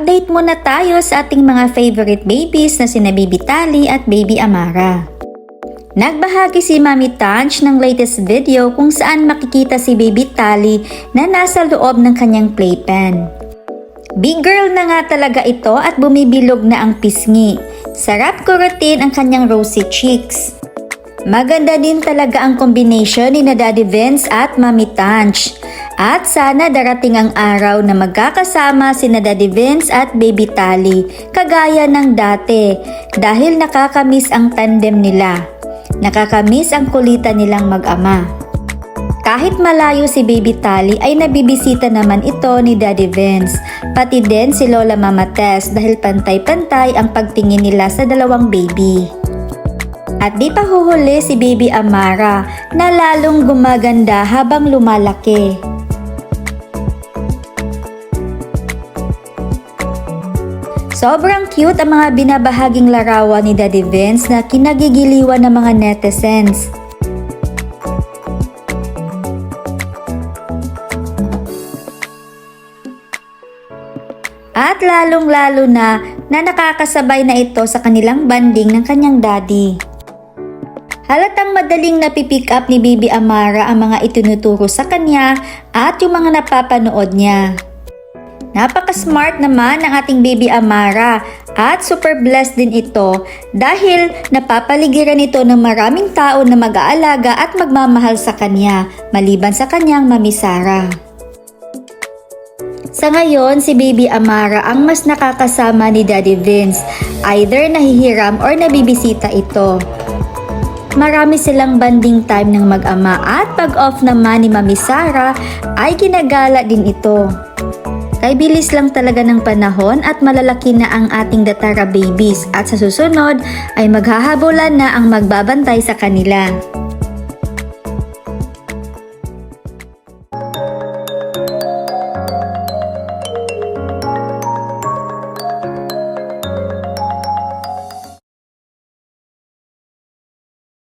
Update muna tayo sa ating mga favorite babies na sina Baby Tali at Baby Amara. Nagbahagi si Mami Tanch ng latest video kung saan makikita si Baby Tali na nasa loob ng kanyang playpen. Big girl na nga talaga ito at bumibilog na ang pisngi. Sarap kurutin ang kanyang rosy cheeks. Maganda din talaga ang combination ni na Daddy Vince at Mami Tanch. At sana darating ang araw na magkakasama si na Daddy Vince at Baby Tali, kagaya ng dati, dahil nakakamiss ang tandem nila. Nakakamiss ang kulitan nilang mag-ama. Kahit malayo si Baby Tali ay nabibisita naman ito ni Daddy Vince, pati din si Lola Mama Tess dahil pantay-pantay ang pagtingin nila sa dalawang baby. At di pa huhuli si Baby Amara na lalong gumaganda habang lumalaki. Sobrang cute ang mga binabahaging larawan ni Daddy Vince na kinagigiliwan ng mga netizens. At lalong-lalo na nakakasabay na ito sa kanilang banding ng kanyang daddy. Halatang madaling napipick up ni Baby Amara ang mga itinuturo sa kanya at yung mga napapanood niya. Napaka-smart naman ng ating Baby Amara at super blessed din ito dahil napapaligiran ito ng maraming tao na mag-aalaga at magmamahal sa kanya maliban sa kanyang Mami Sara. Sa ngayon, si Baby Amara ang mas nakakasama ni Daddy Vince, either nahihiram or nabibisita ito. Marami silang banding time ng mag-ama at pag off naman ni Mami Sara ay ginagala din ito. Kay bilis lang talaga ng panahon at malalaki na ang ating Datara babies at sa susunod ay maghahabulan na ang magbabantay sa kanila.